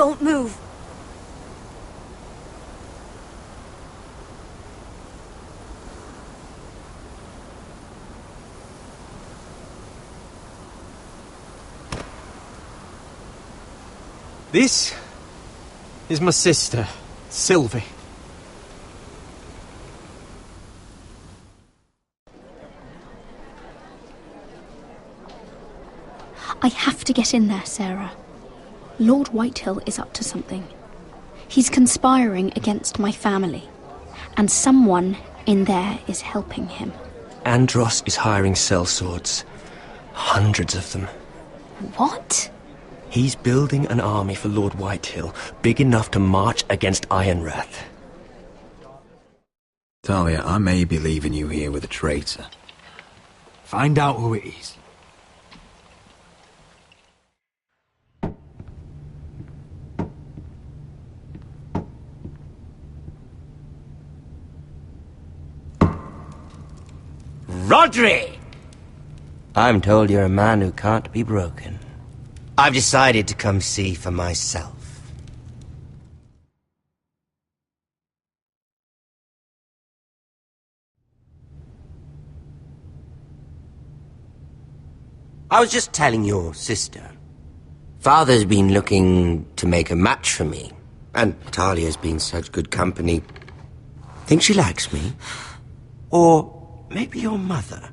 Don't move. This is my sister, Sylvie. I have to get in there, Sarah. Lord Whitehill is up to something. He's conspiring against my family, and someone in there is helping him. Andros is hiring sellswords. Hundreds of them. What? He's building an army for Lord Whitehill, big enough to march against Ironrath. Talia, I may be leaving you here with a traitor. Find out who it is. Rodri! I'm told you're a man who can't be broken. I've decided to come see for myself. I was just telling your sister. Father's been looking to make a match for me, and Talia's been such good company. Think she likes me? Or maybe your mother.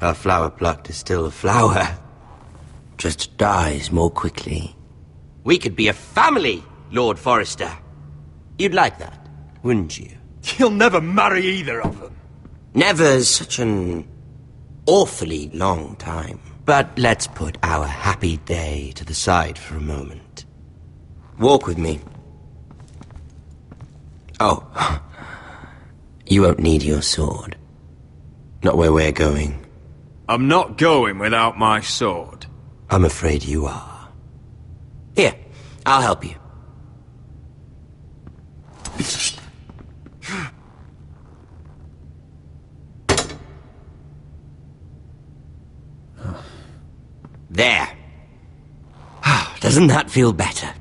A flower plucked is still a flower. Just dies more quickly. We could be a family, Lord Forrester. You'd like that, wouldn't you? You'll never marry either of them. Never's such an awfully long time. But let's put our happy day to the side for a moment. Walk with me. Oh, you won't need your sword. Not where we're going. I'm not going without my sword. I'm afraid you are. Here, I'll help you. There. Doesn't that feel better?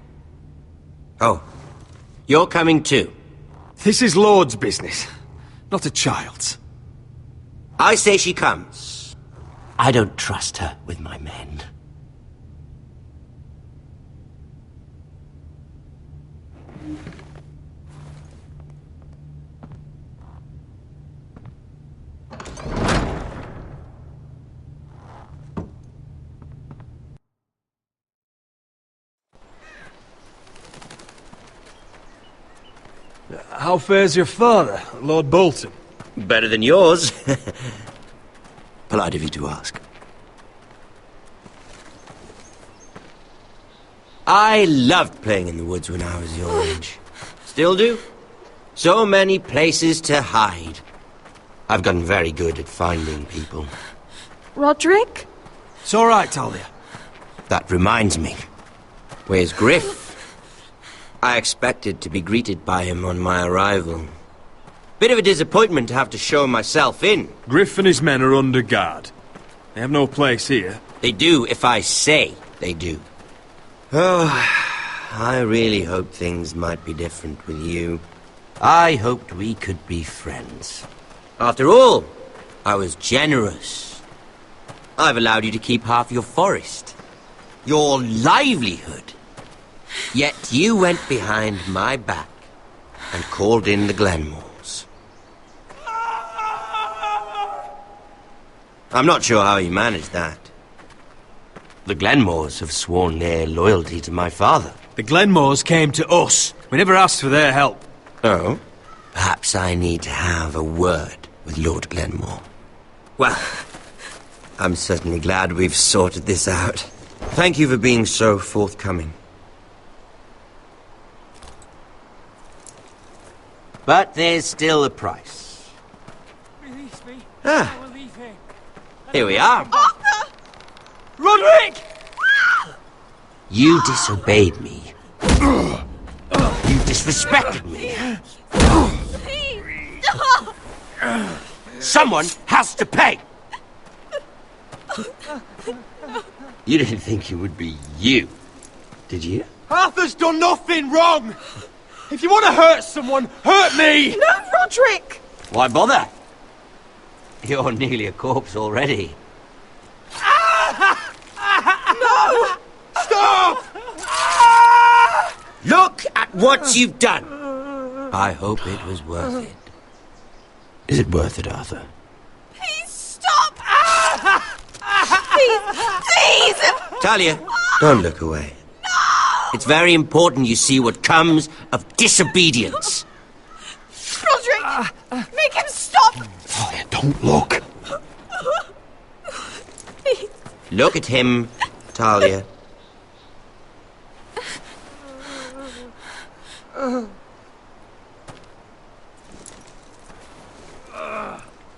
Oh, you're coming too. This is Lord's business, not a child's. I say she comes. I don't trust her with my men. How fares your father, Lord Bolton? Better than yours. Polite of you to ask. I loved playing in the woods when I was your age. Still do. So many places to hide. I've gotten very good at finding people. Roderick? It's all right, Talia. That reminds me. Where's Griff? I expected to be greeted by him on my arrival. Bit of a disappointment to have to show myself in. Griff and his men are under guard. They have no place here. They do if I say they do. Oh, I really hoped things might be different with you. I hoped we could be friends. After all, I was generous. I've allowed you to keep half your forest. Your livelihood. Yet you went behind my back and called in the Glenmores. I'm not sure how you managed that. The Glenmores have sworn their loyalty to my father. The Glenmores came to us. We never asked for their help. Oh? Perhaps I need to have a word with Lord Glenmore. Well, I'm certainly glad we've sorted this out. Thank you for being so forthcoming. But there's still a price. Release me. Ah. I will leave here. Here we are. Arthur! Roderick! You disobeyed me. You disrespected me. Please! Stop! Someone has to pay! You didn't think it would be you, did you? Arthur's done nothing wrong! If you want to hurt someone, hurt me! No, Roderick! Why bother? You're nearly a corpse already. No! Stop! Look at what you've done! I hope it was worth it. Is it worth it, Arthur? Please stop! Please! Please! Talia, don't look away. No! It's very important you see what comes of disobedience. Roderick! Make him stop! Talia, don't look. Please. Look at him, Talia.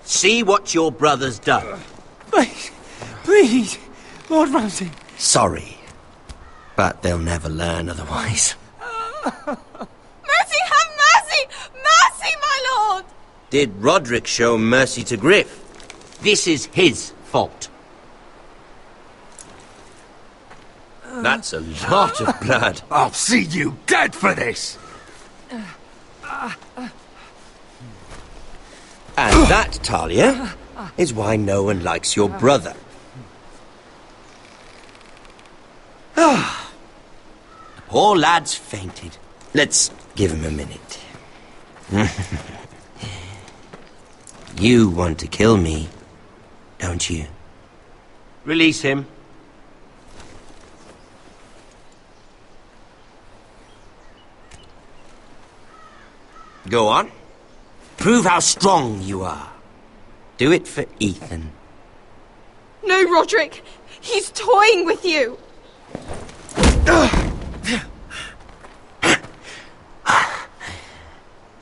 See what your brother's done. Please, please, Lord Ramsay. Sorry, but they'll never learn otherwise. Mercy, have mercy! Mercy, my lord! Did Roderick show mercy to Griff? This is his fault. That's a lot of blood. I'll see you dead for this! And that, Talia, is why no one likes your brother. The poor lad's fainted. Let's give him a minute. You want to kill me, don't you? Release him. Go on. Prove how strong you are. Do it for Ethan. No, Roderick! He's toying with you!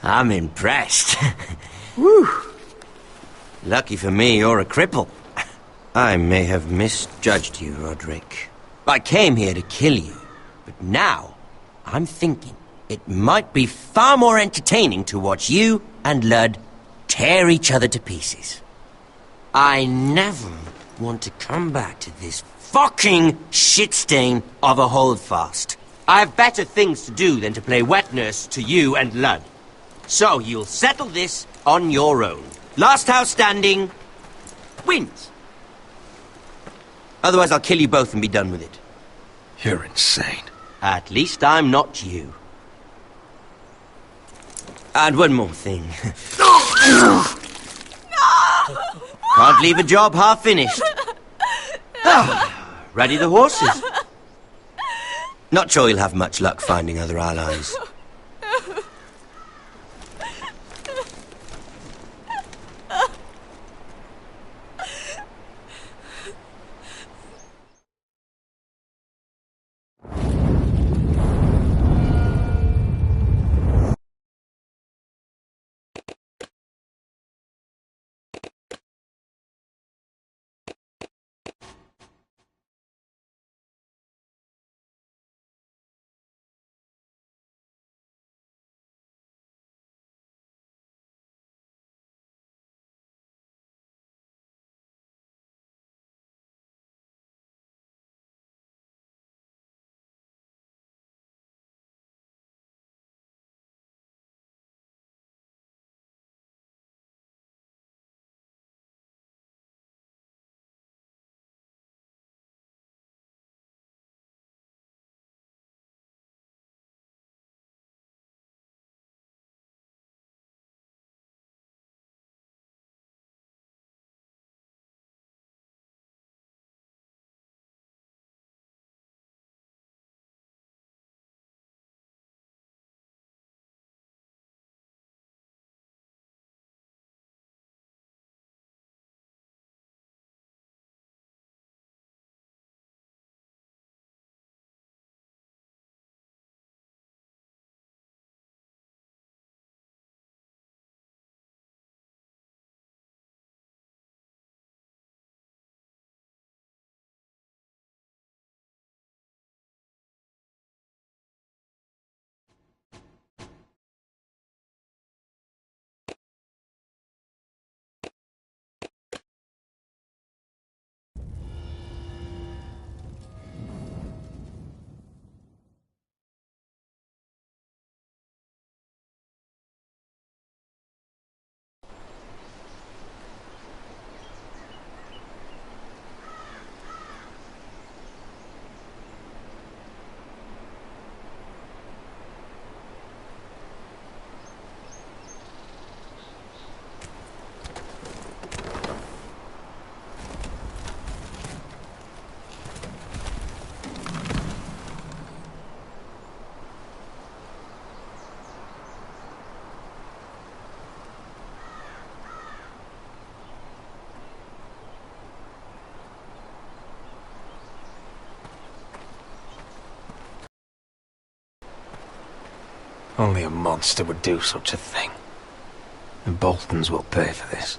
I'm impressed. Woo! Lucky for me, you're a cripple. I may have misjudged you, Roderick. I came here to kill you, but now I'm thinking it might be far more entertaining to watch you and Ludd tear each other to pieces. I never want to come back to this fucking shit stain of a holdfast. I have better things to do than to play wet nurse to you and Ludd. So you'll settle this on your own. Last house standing wins. Otherwise I'll kill you both and be done with it. You're insane. At least I'm not you. And one more thing. No! Can't leave a job half finished. Ready the horses. Not sure you'll have much luck finding other allies. Only a monster would do such a thing. The Boltons will pay for this.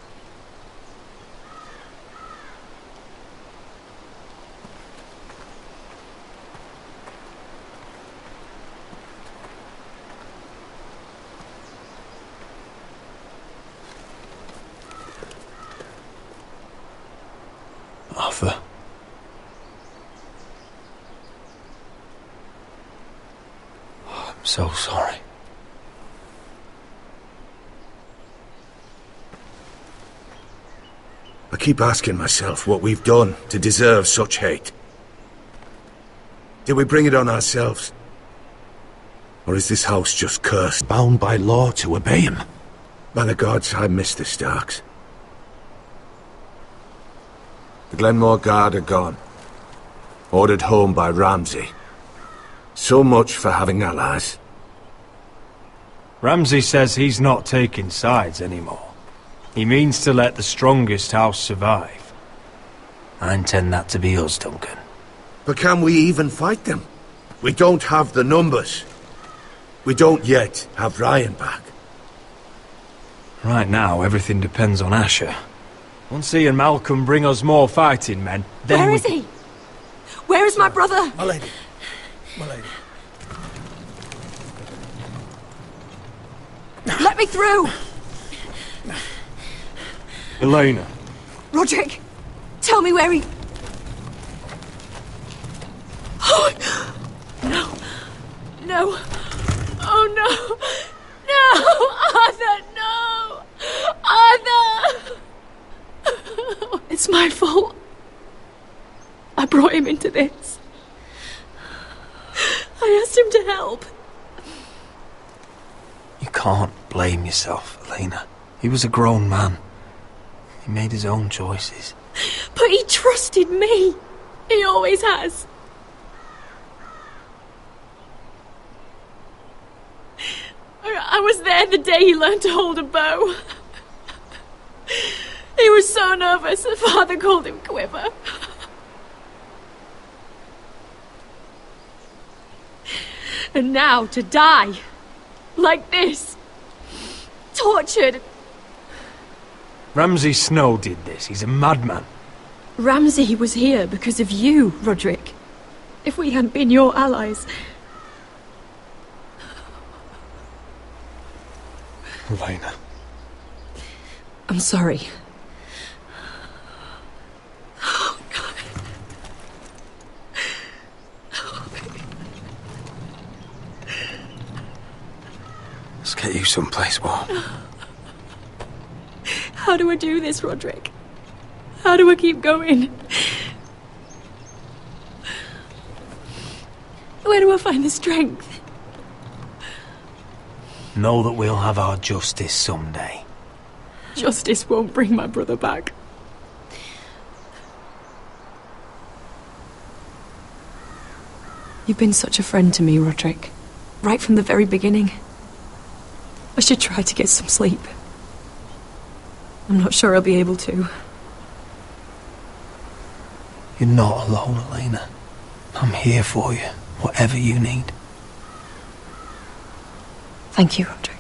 Arthur. Oh, I'm so sorry. I keep asking myself what we've done to deserve such hate. Did we bring it on ourselves? Or is this house just cursed? Bound by law to obey him. By the gods, I miss the Starks. The Glenmore Guard are gone. Ordered home by Ramsay. So much for having allies. Ramsay says he's not taking sides anymore. He means to let the strongest house survive. I intend that to be us, Duncan. But can we even fight them? We don't have the numbers. We don't yet have Ryan back. Right now, everything depends on Asher. Once he and Malcolm bring us more fighting men, then Where is he? Where is my brother? My lady. My lady. Let me through! Elena. Roderick, tell me where he... Oh, no. No. Oh, no. No! Arthur, no! Arthur! It's my fault. I brought him into this. I asked him to help. You can't blame yourself, Elena. He was a grown man. He made his own choices. But he trusted me. He always has. I was there the day he learned to hold a bow. He was so nervous that Father called him Quiver. And now to die. Like this. Tortured. Ramsay Snow did this. He's a madman. Ramsay was here because of you, Roderick. If we hadn't been your allies... Elena. I'm sorry. Oh, God. Let's get you someplace warm. How do I do this, Roderick? How do I keep going? Where do I find the strength? Know that we'll have our justice someday. Justice won't bring my brother back. You've been such a friend to me, Roderick. Right from the very beginning. I should try to get some sleep. I'm not sure I'll be able to. You're not alone, Elena. I'm here for you, whatever you need. Thank you, Roderick.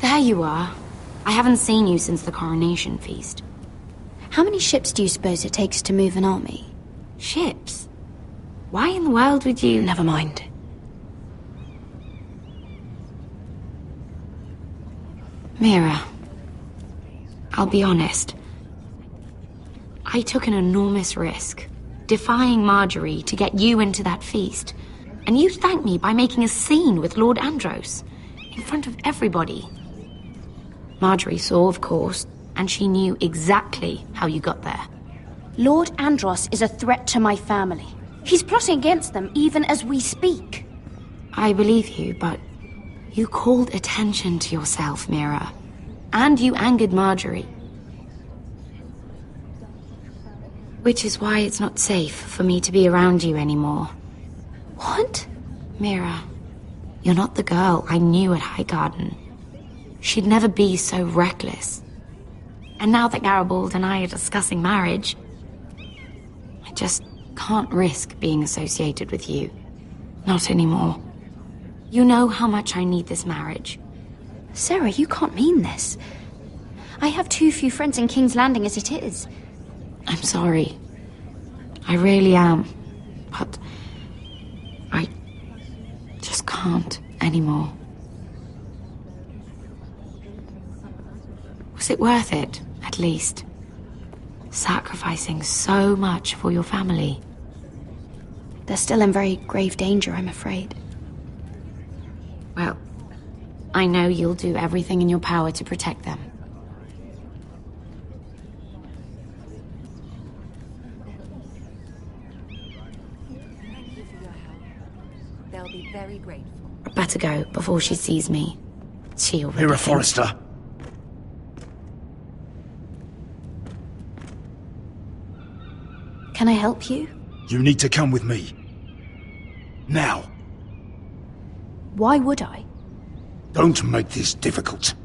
There you are. I haven't seen you since the coronation feast. How many ships do you suppose it takes to move an army? Ships? Why in the world would you... Never mind. Mira, I'll be honest. I took an enormous risk, defying Marjorie to get you into that feast. And you thanked me by making a scene with Lord Andros, in front of everybody. Marjorie saw, of course, and she knew exactly how you got there. Lord Andros is a threat to my family. He's plotting against them even as we speak. I believe you, but you called attention to yourself, Mira. And you angered Marjorie. Which is why it's not safe for me to be around you anymore. What? Mira, you're not the girl I knew at Highgarden. She'd never be so reckless. And now that Garibald and I are discussing marriage, I just can't risk being associated with you. Not anymore. You know how much I need this marriage. Sarah, you can't mean this. I have too few friends in King's Landing as it is. I'm sorry. I really am. But I just can't anymore. Was it worth it, at least? Sacrificing so much for your family. They're still in very grave danger, I'm afraid. Well, I know you'll do everything in your power to protect them. They'll be very grateful. I'd better go before she sees me. She already Mira thinks- Forrester. Can I help you? You need to come with me. Now. Why would I? Don't make this difficult.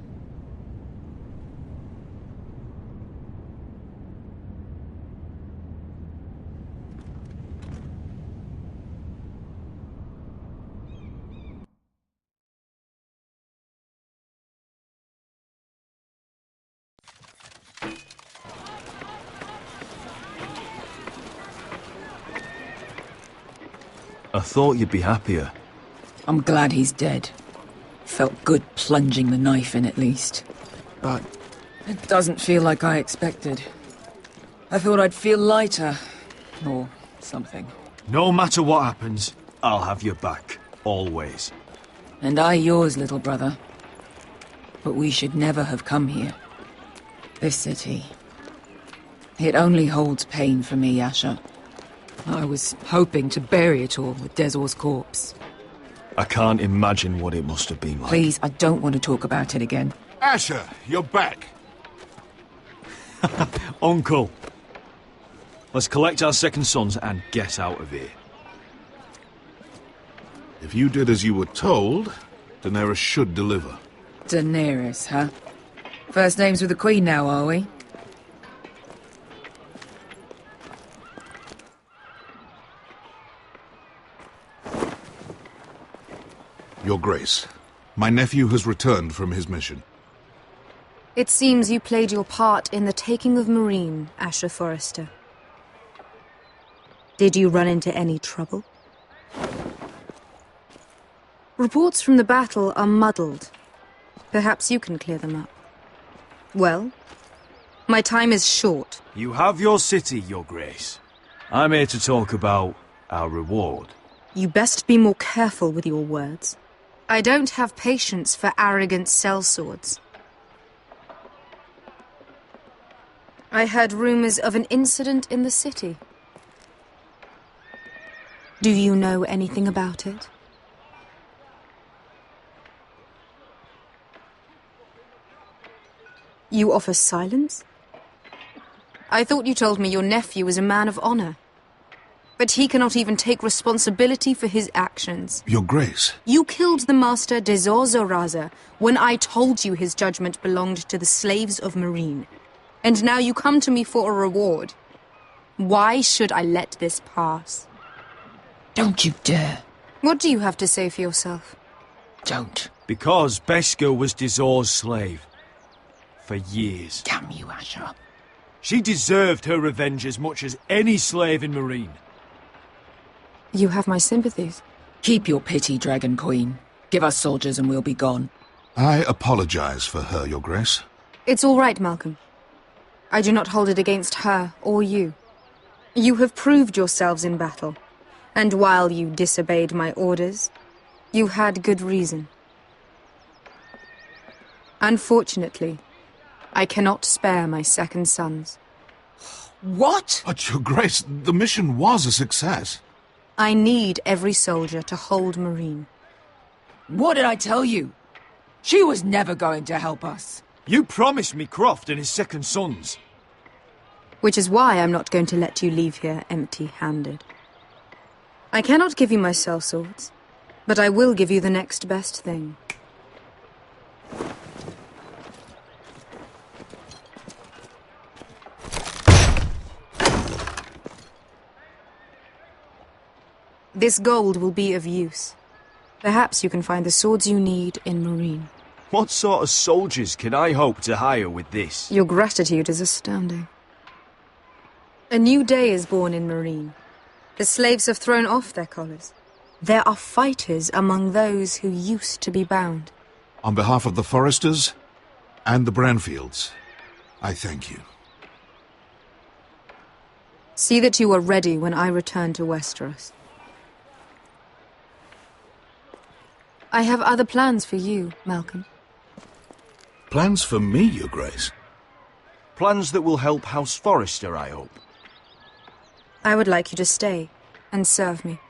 I thought you'd be happier. I'm glad he's dead. Felt good plunging the knife in at least. But it doesn't feel like I expected. I thought I'd feel lighter. Or something. No matter what happens, I'll have your back. Always. And I yours, little brother. But we should never have come here. This city. It only holds pain for me, Asher. I was hoping to bury it all with Dezor's corpse. I can't imagine what it must have been like. Please, I don't want to talk about it again. Asher, you're back. Uncle. Let's collect our second sons and get out of here. If you did as you were told, Daenerys should deliver. Daenerys, huh? First names with the Queen now, are we? Your Grace, my nephew has returned from his mission. It seems you played your part in the taking of Meereen, Asher Forrester. Did you run into any trouble? Reports from the battle are muddled. Perhaps you can clear them up. Well, my time is short. You have your city, Your Grace. I'm here to talk about our reward. You best be more careful with your words. I don't have patience for arrogant sellswords. I heard rumors of an incident in the city. Do you know anything about it? You offer silence? I thought you told me your nephew was a man of honor. But he cannot even take responsibility for his actions. Your Grace. You killed the master Dezor Zoraza when I told you his judgment belonged to the slaves of Meereen. And now you come to me for a reward. Why should I let this pass? Don't you dare. What do you have to say for yourself? Don't. Because Beskha was Dezor's slave. For years. Damn you, Asher. She deserved her revenge as much as any slave in Meereen. You have my sympathies. Keep your pity, Dragon Queen. Give us soldiers and we'll be gone. I apologize for her, Your Grace. It's all right, Malcolm. I do not hold it against her or you. You have proved yourselves in battle. And while you disobeyed my orders, you had good reason. Unfortunately, I cannot spare my second sons. What? But, Your Grace, the mission was a success. I need every soldier to hold Meereen. What did I tell you? She was never going to help us. You promised me Croft and his second sons. Which is why I'm not going to let you leave here empty-handed. I cannot give you my sellswords, but I will give you the next best thing. This gold will be of use. Perhaps you can find the swords you need in Marine. What sort of soldiers can I hope to hire with this? Your gratitude is astounding. A new day is born in Marine. The slaves have thrown off their collars. There are fighters among those who used to be bound. On behalf of the Foresters and the Branfields, I thank you. See that you are ready when I return to Westeros. I have other plans for you, Malcolm. Plans for me, Your Grace? Plans that will help House Forrester, I hope. I would like you to stay and serve me.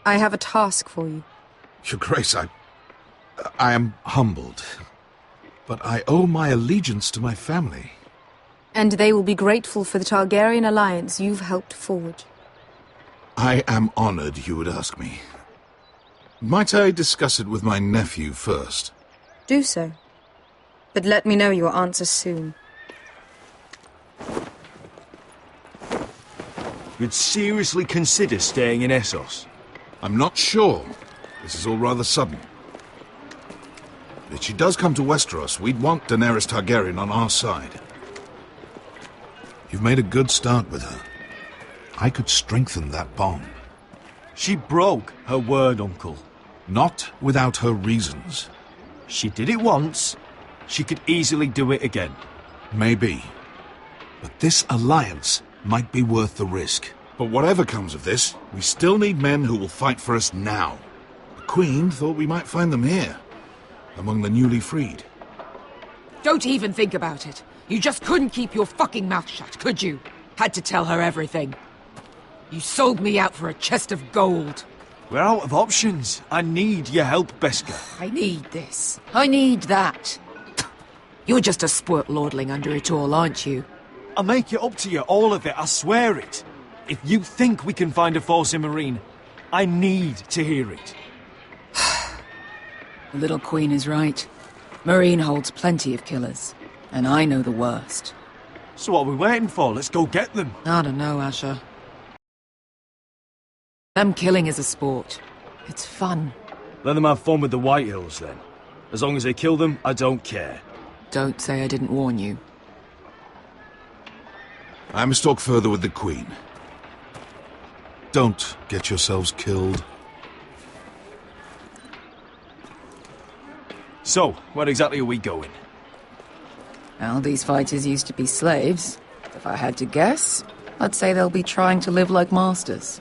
I have a task for you. Your Grace, I am humbled, but I owe my allegiance to my family. And they will be grateful for the Targaryen alliance you've helped forge. I am honored you would ask me. Might I discuss it with my nephew first? Do so. But let me know your answer soon. You'd seriously consider staying in Essos? I'm not sure. This is all rather sudden. If she does come to Westeros, we'd want Daenerys Targaryen on our side. You've made a good start with her. I could strengthen that bond. She broke her word, Uncle. Not without her reasons. She did it once. She could easily do it again. Maybe. But this alliance might be worth the risk. But whatever comes of this, we still need men who will fight for us now. The Queen thought we might find them here, among the newly freed. Don't even think about it. You just couldn't keep your fucking mouth shut, could you? Had to tell her everything. You sold me out for a chest of gold. We're out of options. I need your help, Beskha. I need this. I need that. You're just a spoilt lordling under it all, aren't you? I'll make it up to you, all of it, I swear it. If you think we can find a force in Marine, I need to hear it. The little queen is right. Marine holds plenty of killers, and I know the worst. So what are we waiting for? Let's go get them. I don't know, Asher. Them killing is a sport. It's fun. Let them have fun with the White Hills, then. As long as they kill them, I don't care. Don't say I didn't warn you. I must talk further with the Queen. Don't get yourselves killed. So, where exactly are we going? Well, these fighters used to be slaves. If I had to guess, I'd say they'll be trying to live like masters.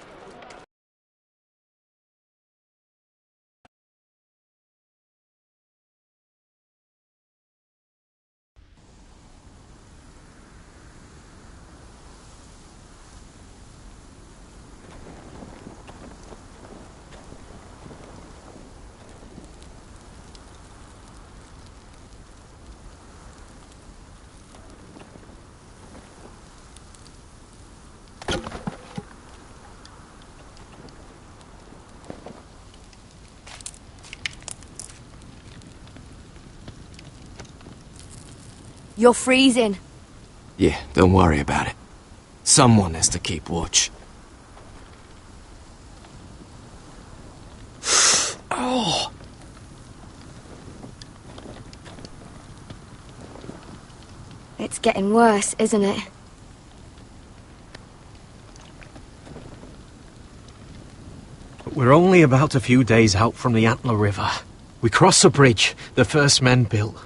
You're freezing. Yeah, don't worry about it. Someone has to keep watch. Oh! It's getting worse, isn't it? We're only about a few days out from the Antler River. We cross a bridge the first men built.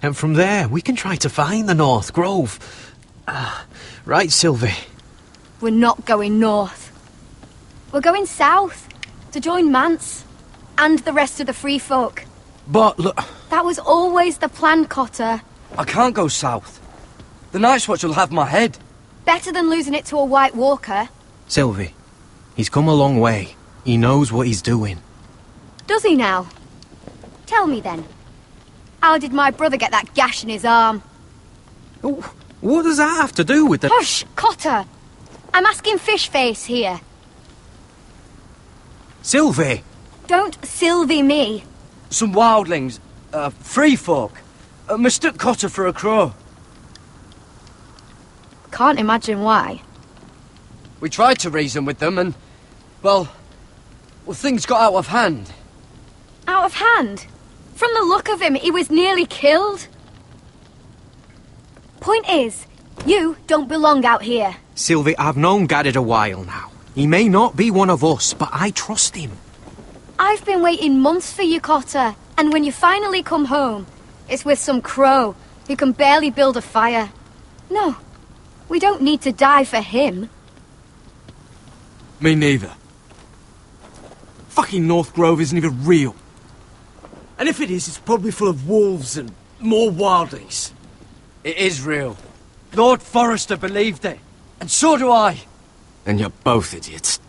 And from there, we can try to find the North Grove. Right, Sylvie? We're not going north. We're going south, to join Mance, and the rest of the free folk. But look... That was always the plan, Cotter. I can't go south. The Night's Watch will have my head. Better than losing it to a White Walker. Sylvie, he's come a long way. He knows what he's doing. Does he now? Tell me then. How did my brother get that gash in his arm? What does that have to do with the... Hush, Cotter! I'm asking Fishface here. Sylvie! Don't Sylvie me. Some wildlings, free folk, mistook Cotter for a crow. Can't imagine why. We tried to reason with them and, well, things got out of hand. Out of hand? From the look of him, he was nearly killed. Point is, you don't belong out here. Sylvie, I've known Garrett a while now. He may not be one of us, but I trust him. I've been waiting months for you, Cotter, and when you finally come home, it's with some crow who can barely build a fire. No, we don't need to die for him. Me neither. Fucking North Grove isn't even real. And if it is, it's probably full of wolves and more wildlings. It is real. Lord Forrester believed it. And so do I. And you're both idiots.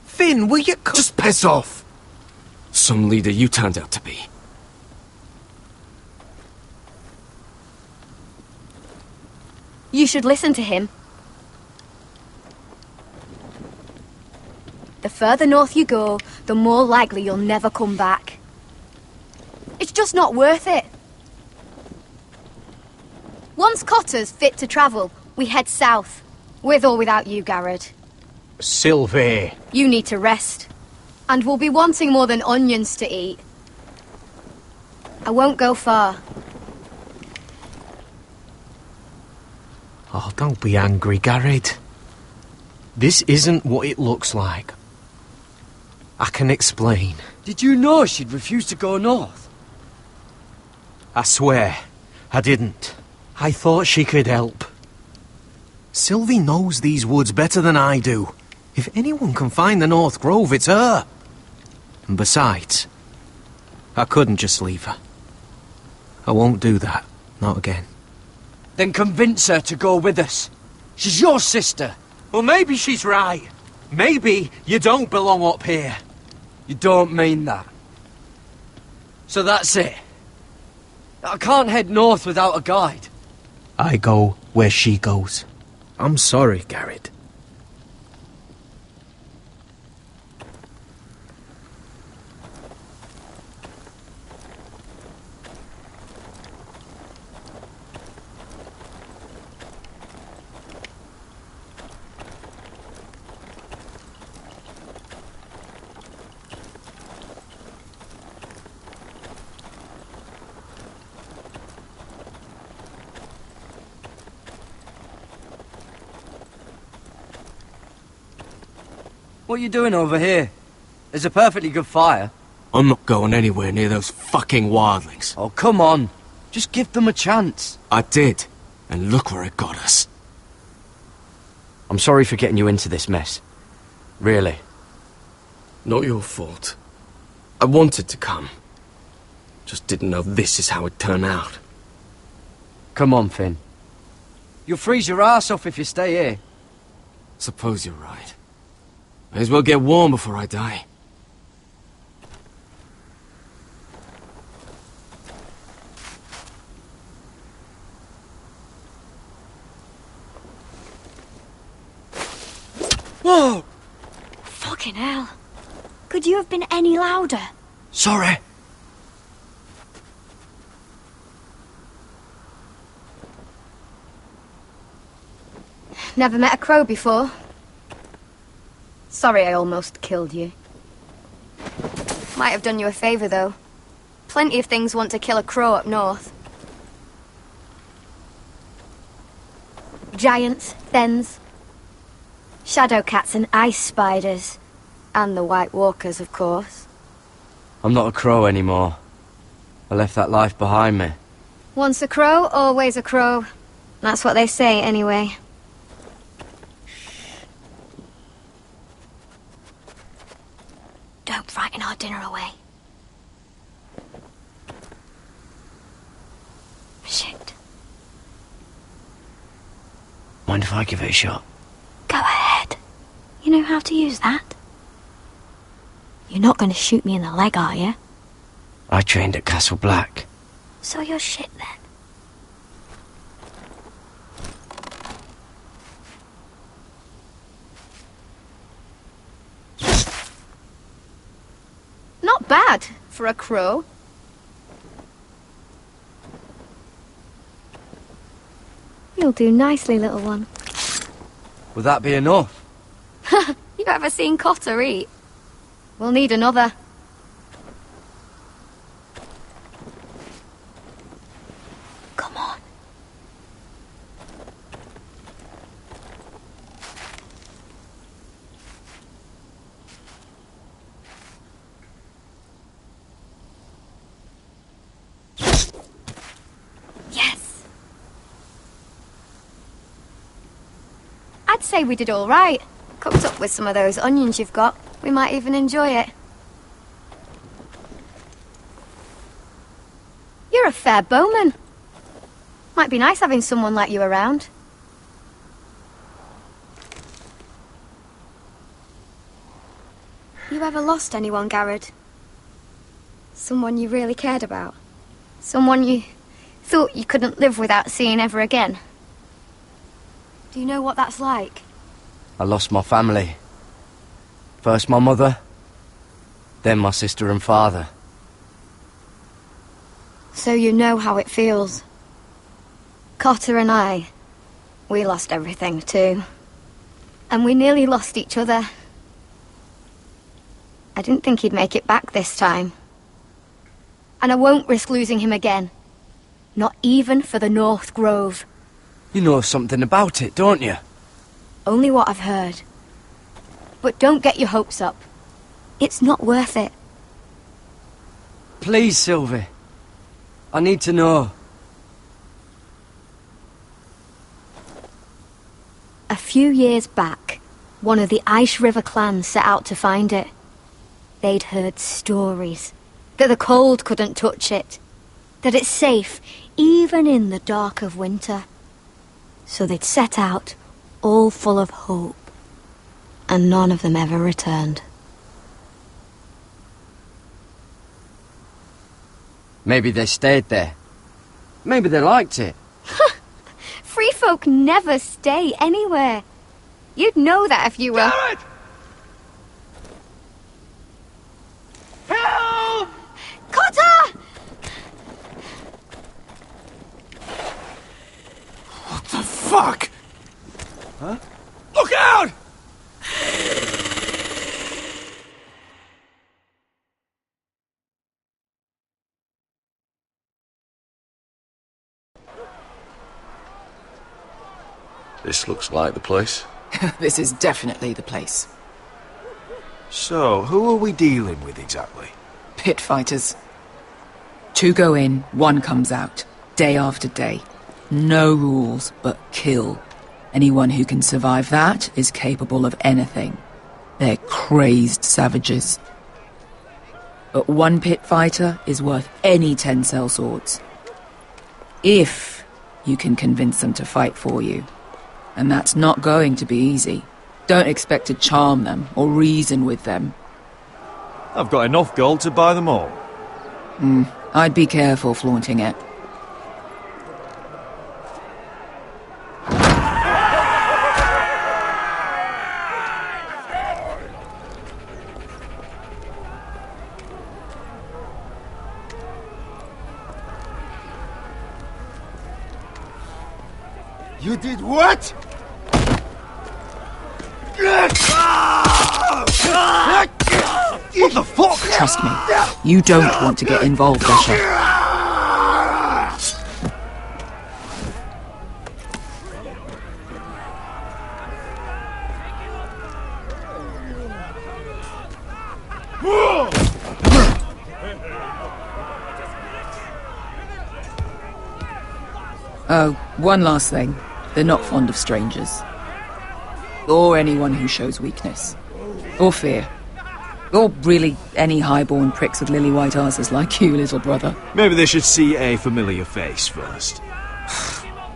Finn, will you... Just piss off! Some leader you turned out to be. You should listen to him. The further north you go, the more likely you'll never come back. It's just not worth it. Once Cotter's fit to travel, we head south. With or without you, Garrett. Sylvie. You need to rest. And we'll be wanting more than onions to eat. I won't go far. Oh, don't be angry, Garrett. This isn't what it looks like. I can explain. Did you know she'd refuse to go north? I swear, I didn't. I thought she could help. Sylvie knows these woods better than I do. If anyone can find the North Grove, it's her. And besides, I couldn't just leave her. I won't do that. Not again. Then convince her to go with us. She's your sister. Well, maybe she's right. Maybe you don't belong up here. You don't mean that. So that's it. I can't head north without a guide. I go where she goes. I'm sorry, Garrett. What are you doing over here? There's a perfectly good fire. I'm not going anywhere near those fucking wildlings. Oh, come on. Just give them a chance. I did, and look where it got us. I'm sorry for getting you into this mess. Really. Not your fault. I wanted to come. Just didn't know this is how it'd turn out. Come on, Finn. You'll freeze your ass off if you stay here. Suppose you're right. May as well get warm before I die. Whoa! Fucking hell. Could you have been any louder? Sorry. Never met a crow before. Sorry I almost killed you. Might have done you a favour, though. Plenty of things want to kill a crow up north. Giants, thens, shadow cats and ice spiders. And the White Walkers, of course. I'm not a crow anymore. I left that life behind me. Once a crow, always a crow. That's what they say, anyway. Don't frighten our dinner away. Shit. Mind if I give it a shot? Go ahead. You know how to use that? You're not going to shoot me in the leg, are you? I trained at Castle Black. So you're shit then. bad for a crow. You'll do nicely, little one. Would that be enough? You ever seen Cotter eat? We'll need another. Come on. Yes. I'd say we did all right. Cooked up with some of those onions you've got. We might even enjoy it. You're a fair bowman. Might be nice having someone like you around. You ever lost anyone, Garrod? Someone you really cared about? Someone you thought you couldn't live without seeing ever again? Do you know what that's like? I lost my family. First my mother, then my sister and father. So you know how it feels. Cotter and I, we lost everything too. And we nearly lost each other. I didn't think he'd make it back this time. And I won't risk losing him again. Not even for the North Grove. You know something about it, don't you? Only what I've heard. But don't get your hopes up. It's not worth it. Please, Sylvie. I need to know. A few years back, one of the Ice River clans set out to find it. They'd heard stories. That the cold couldn't touch it. That it's safe, even in the dark of winter. So they'd set out, all full of hope. And none of them ever returned. Maybe they stayed there. Maybe they liked it. Free folk never stay anywhere. You'd know that if you were... Garrod! Help! Cotter! What the fuck? Huh? Look out! This looks like the place. This is definitely the place. So, who are we dealing with exactly? Pit fighters. 2 go in, 1 comes out. Day after day. No rules, but kill. Anyone who can survive that is capable of anything. They're crazed savages. But 1 pit fighter is worth any 10 sellswords. If you can convince them to fight for you. And that's not going to be easy. Don't expect to charm them or reason with them. I've got enough gold to buy them all. I'd be careful flaunting it. You did what? What the fuck? Trust me, you don't want to get involved, Asher. Oh, one last thing. They're not fond of strangers. Or anyone who shows weakness. Or fear. Or really any highborn pricks with lily-white asses like you, little brother. Maybe they should see a familiar face first.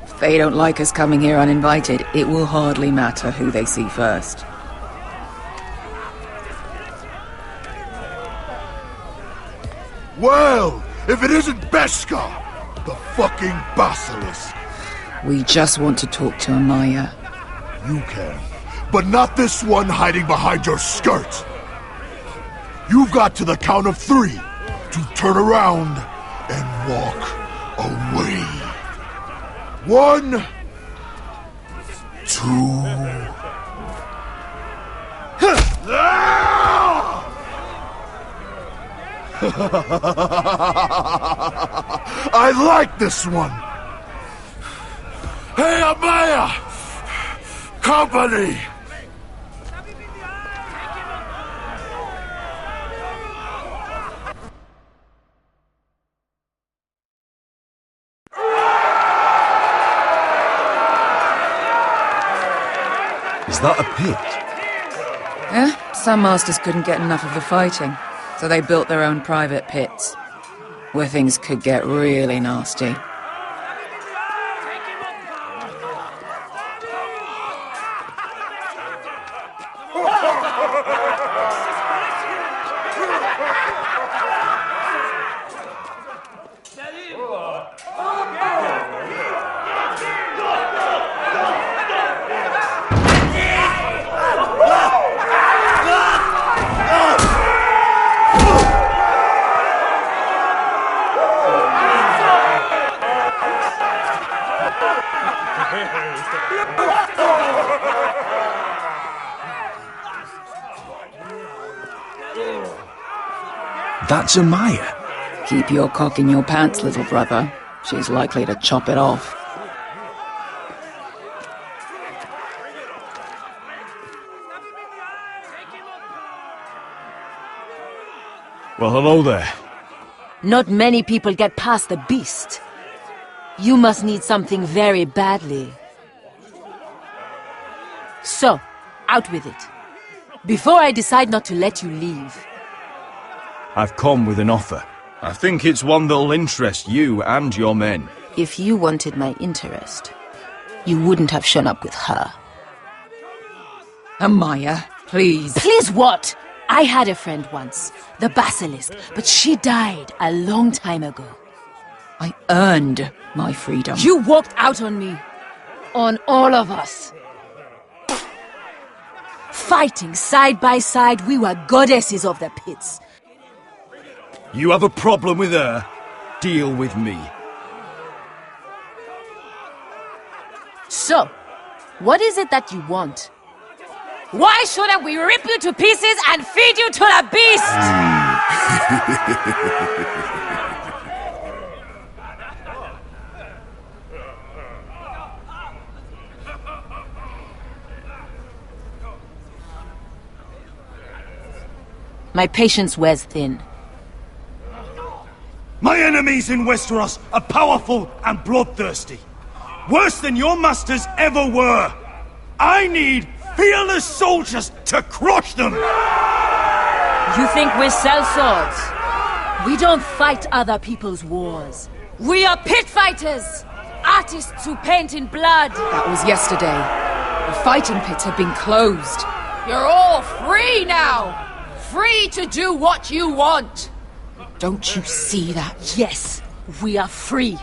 If they don't like us coming here uninvited, it will hardly matter who they see first. Well, if it isn't Beskar, the fucking basilisk. We just want to talk to Amaya. You can, but not this one hiding behind your skirt. You've got to the count of 3 to turn around and walk away. 1, 2. I like this one. Hey, Amaya! Company! Is that a pit? Yeah, some masters couldn't get enough of the fighting, so they built their own private pits, where things could get really nasty. That's Amaya. Keep your cock in your pants, little brother. She's likely to chop it off. Well, hello there. Not many people get past the beast. You must need something very badly. So, out with it. Before I decide not to let you leave. I've come with an offer. I think it's one that'll interest you and your men. If you wanted my interest, you wouldn't have shown up with her. Amaya, please. Please what? I had a friend once, the Basilisk, but she died a long time ago. I earned my freedom. You walked out on me. On all of us. Fighting side by side, we were goddesses of the pits. You have a problem with her? Deal with me. So, what is it that you want? Why shouldn't we rip you to pieces and feed you to the beast? My patience wears thin. My enemies in Westeros are powerful and bloodthirsty. Worse than your masters ever were. I need fearless soldiers to crush them! You think we sell swords? We don't fight other people's wars. We are pit fighters! Artists who paint in blood! That was yesterday. The fighting pits have been closed. You're all free now! Free to do what you want! Don't you see that? Yes, we are free.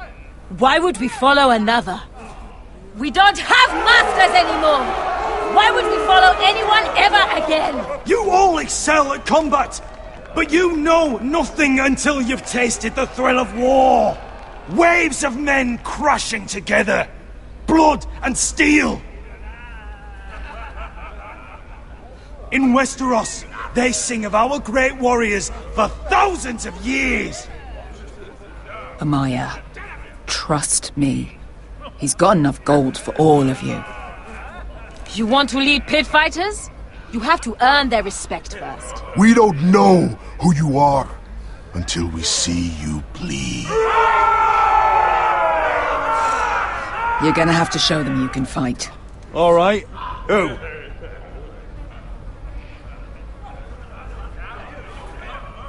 Why would we follow another? We don't have masters anymore! Why would we follow anyone ever again? You all excel at combat, but you know nothing until you've tasted the thrill of war. Waves of men crashing together. Blood and steel. In Westeros, they sing of our great warriors for thousands of years. Amaya, trust me. He's got enough gold for all of you. You want to lead pit fighters? You have to earn their respect first. We don't know who you are until we see you bleed. You're gonna have to show them you can fight. All right. Who?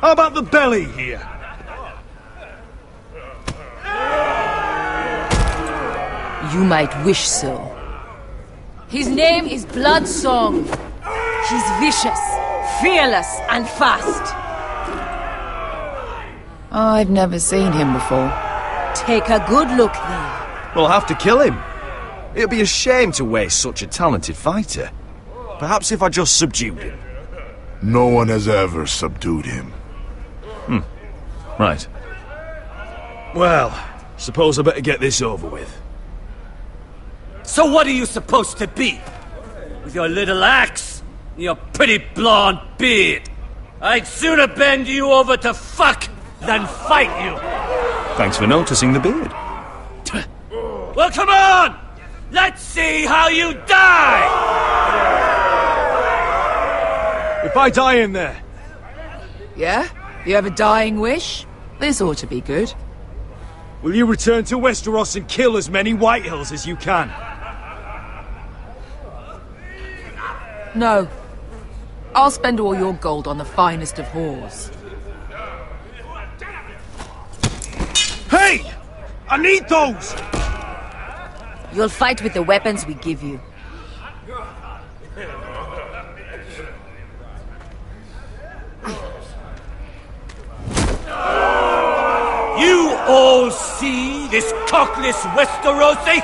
How about the belly here? You might wish so. His name is Bloodsong. He's vicious, fearless, and fast. I've never seen him before. Take a good look then. We'll have to kill him. It'd be a shame to waste such a talented fighter. Perhaps if I just subdued him. No one has ever subdued him. Right. Well, suppose I better get this over with. So what are you supposed to be? With your little axe and your pretty blonde beard? I'd sooner bend you over to fuck than fight you. Thanks for noticing the beard. Well, come on! Let's see how you die! If I die in there... Yeah? You have a dying wish? This ought to be good. will you return to Westeros and kill as many Whitehills as you can? No. I'll spend all your gold on the finest of whores. Hey! I need those! You'll fight with the weapons we give you. You all see this cockless Westerosi?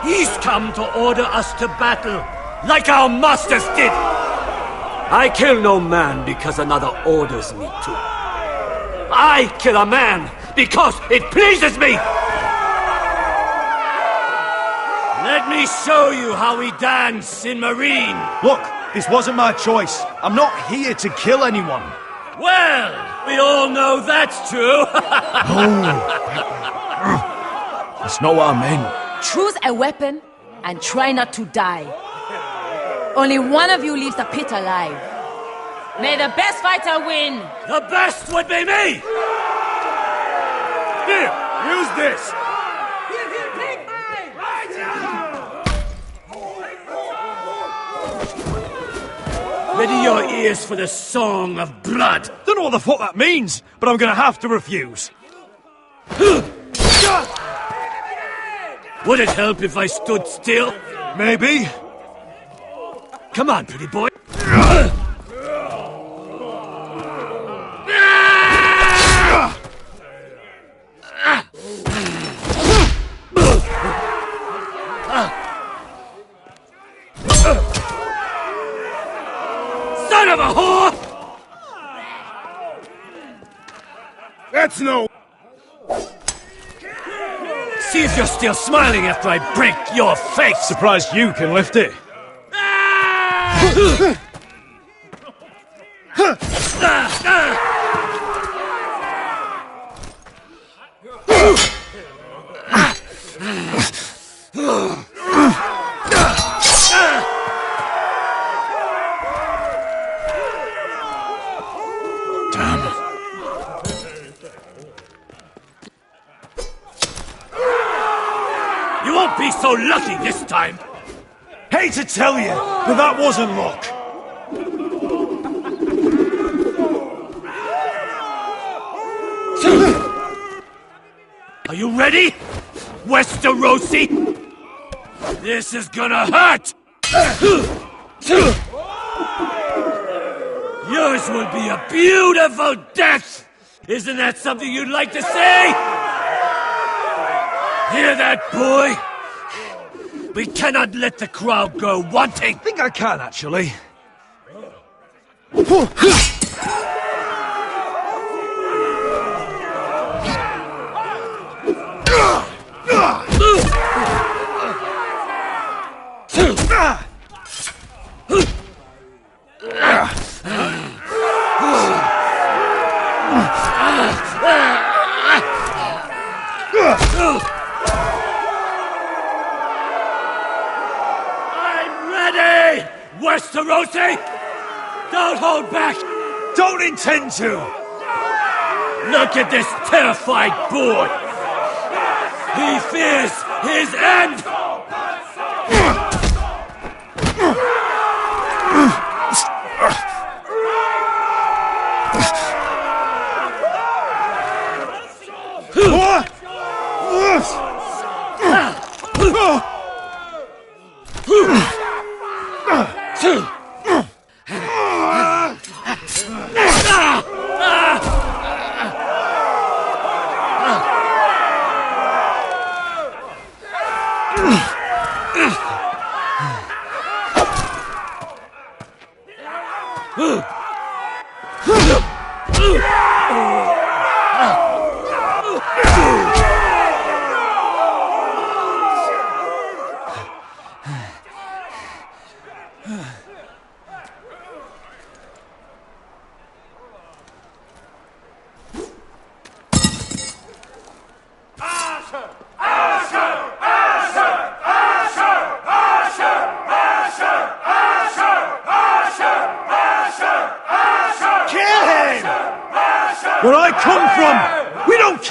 He's come to order us to battle, like our masters did. I kill no man because another orders me to. I kill a man because it pleases me. Let me show you how we dance in Marine. Look, this wasn't my choice. I'm not here to kill anyone. Well, we all know that's true. That's not what I meant. Choose a weapon and try not to die. Only one of you leaves the pit alive. May the best fighter win. The best would be me. Here, use this. Ready your ears for the song of blood. Don't know what the fuck that means, but I'm gonna have to refuse. Would it help if I stood still? Maybe. Come on, pretty boy. Son of a whore! That's no... See if you're still smiling after I break your face! Surprised you can lift it. You won't be so lucky this time! Hate to tell you, but that wasn't luck. Are you ready, Westerosi? This is gonna hurt! Yours will be a beautiful death! Isn't that something you'd like to say? Hear that, boy? We cannot let the crowd go wanting! I think I can, actually. I'm ready, Westerosi! Don't hold back! Don't intend to! Look at this terrified boy! He fears his end!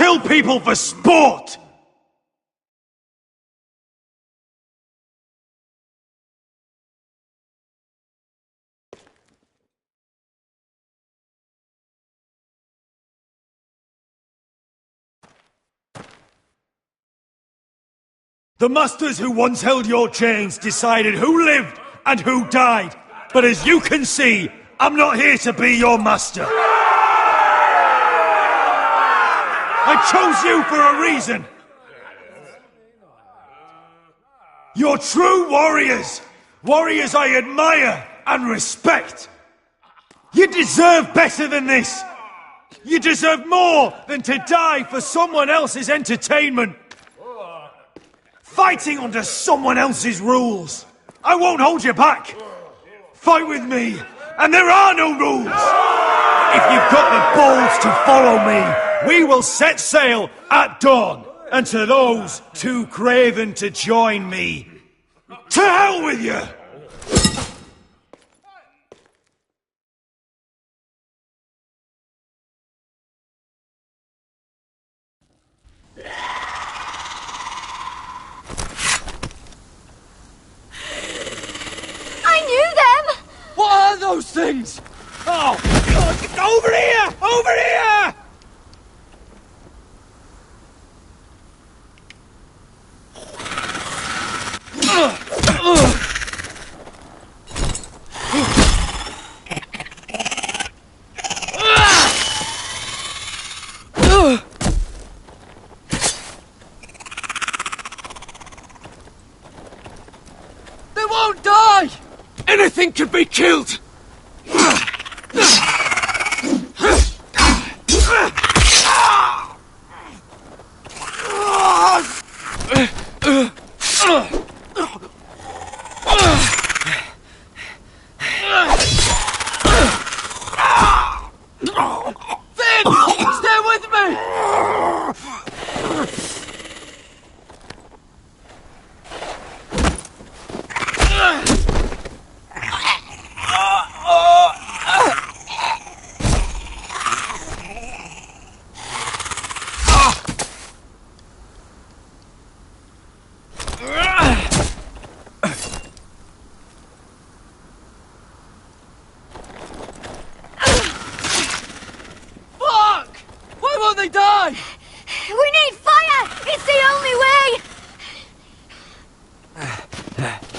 kill people for sport! The masters who once held your chains decided who lived and who died. But as you can see, I'm not here to be your master. I chose you for a reason. You're true warriors. Warriors I admire and respect. You deserve better than this. You deserve more than to die for someone else's entertainment. Fighting under someone else's rules. I won't hold you back. Fight with me, and there are no rules. If you've got the balls to follow me, we will set sail at dawn. And to those too craven to join me, to hell with you! I knew them! What are those things? Oh! Over here! Over here! They won't die! Anything can be killed! Finn! Stay with me! Fuck! Why won't they die? We need fire! It's the only way!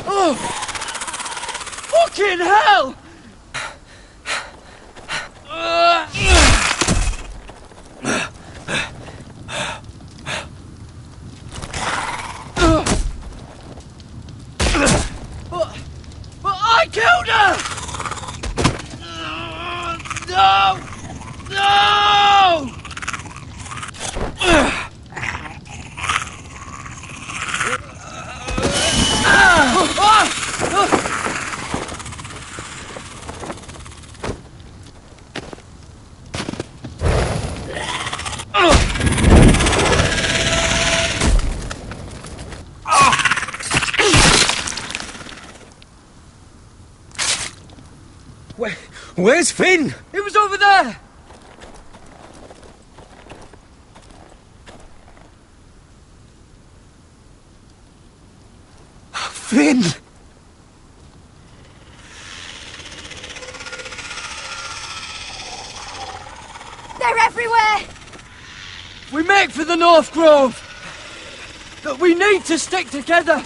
Oh! Fucking hell! But I killed her! No! No! Where's Finn? It was over there! Finn! They're everywhere! We make for the North Grove! But we need to stick together!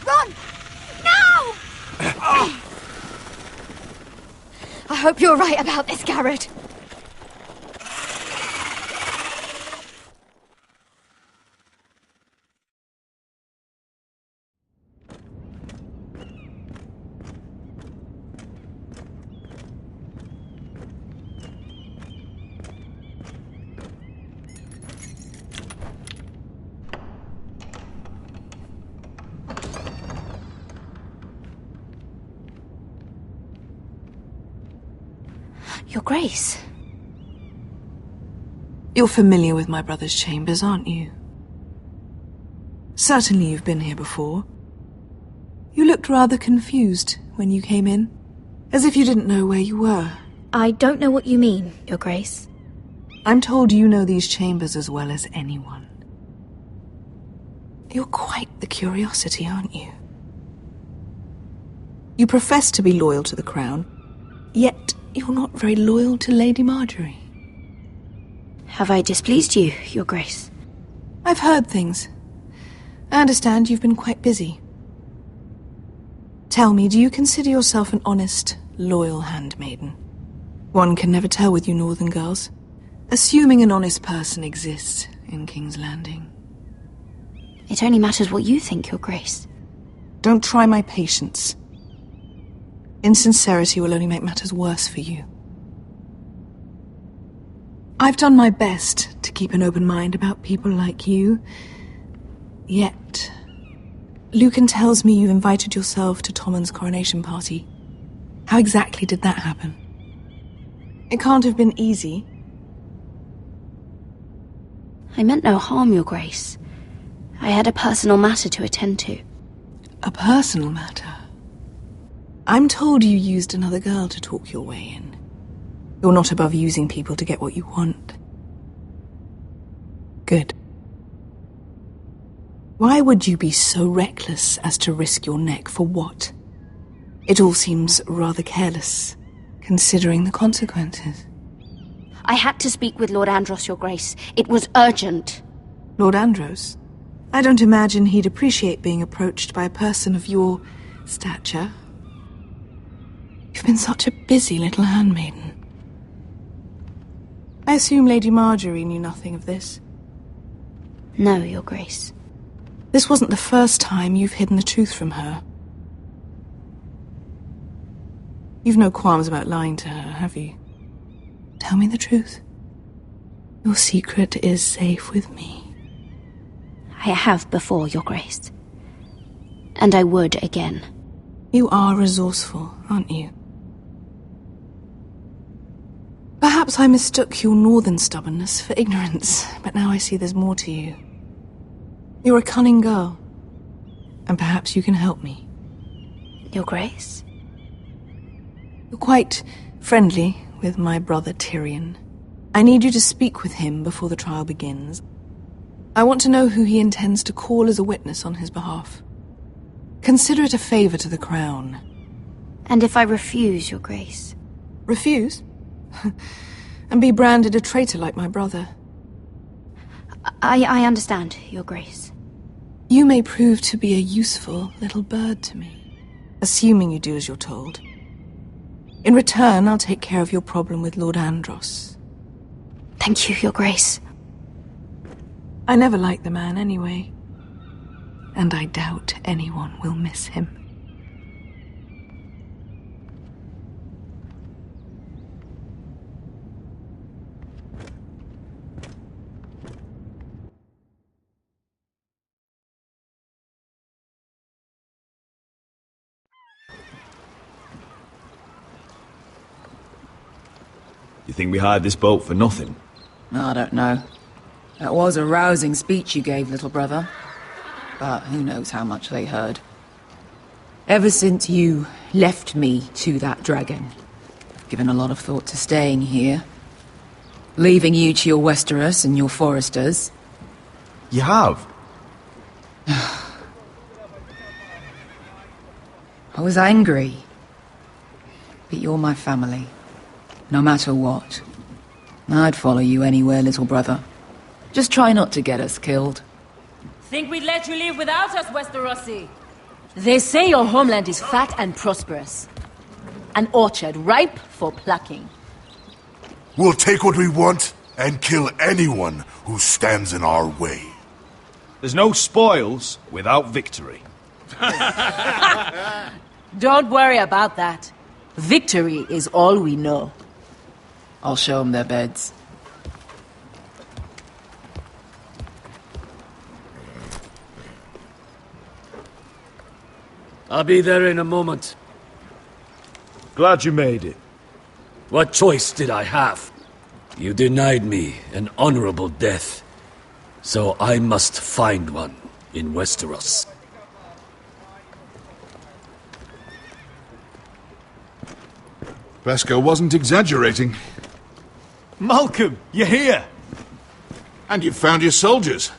Run! Now! I hope you're right about this, Garrett. Your Grace. You're familiar with my brother's chambers, aren't you? Certainly you've been here before. You looked rather confused when you came in, as if you didn't know where you were. I don't know what you mean, Your Grace. I'm told you know these chambers as well as anyone. You're quite the curiosity, aren't you? You profess to be loyal to the crown, yet you're not very loyal to Lady Marjorie. Have I displeased you, Your Grace? I've heard things. I understand you've been quite busy. Tell me, do you consider yourself an honest, loyal handmaiden? One can never tell with you northern girls. Assuming an honest person exists in King's Landing. It only matters what you think, Your Grace. Don't try my patience. Insincerity will only make matters worse for you. I've done my best to keep an open mind about people like you. Yet, Lucan tells me you invited yourself to Tommen's coronation party. How exactly did that happen? It can't have been easy. I meant no harm, Your Grace. I had a personal matter to attend to. A personal matter? I'm told you used another girl to talk your way in. You're not above using people to get what you want. Good. Why would you be so reckless as to risk your neck for what? It all seems rather careless, considering the consequences. I had to speak with Lord Andros, Your Grace. It was urgent. Lord Andros? I don't imagine he'd appreciate being approached by a person of your stature. You've been such a busy little handmaiden. I assume Lady Marjorie knew nothing of this. No, Your Grace. This wasn't the first time you've hidden the truth from her. You've no qualms about lying to her, have you? Tell me the truth. Your secret is safe with me. I have before, Your Grace. And I would again. You are resourceful, aren't you? Perhaps I mistook your northern stubbornness for ignorance, but now I see there's more to you. You're a cunning girl, and perhaps you can help me. Your Grace? You're quite friendly with my brother Tyrion. I need you to speak with him before the trial begins. I want to know who he intends to call as a witness on his behalf. Consider it a favor to the crown. And if I refuse, Your Grace? Refuse? And be branded a traitor like my brother? I understand, Your Grace. You may prove to be a useful little bird to me, assuming you do as you're told. In return, I'll take care of your problem with Lord Andros. Thank you, Your Grace. I never liked the man anyway, and I doubt anyone will miss him. You think we hired this boat for nothing? I don't know. That was a rousing speech you gave, little brother. But who knows how much they heard. Ever since you left me to that dragon, I've given a lot of thought to staying here. Leaving you to your Westeros and your foresters. You have? I was angry. But you're my family. No matter what. I'd follow you anywhere, little brother. Just try not to get us killed. Think we'd let you leave without us, Westerosi? They say your homeland is fat and prosperous. An orchard ripe for plucking. We'll take what we want and kill anyone who stands in our way. There's no spoils without victory. Don't worry about that. Victory is all we know. I'll show them their beds. I'll be there in a moment. Glad you made it. What choice did I have? You denied me an honorable death, so I must find one in Westeros. Beskar wasn't exaggerating. Malcolm, you're here! And you've found your soldiers.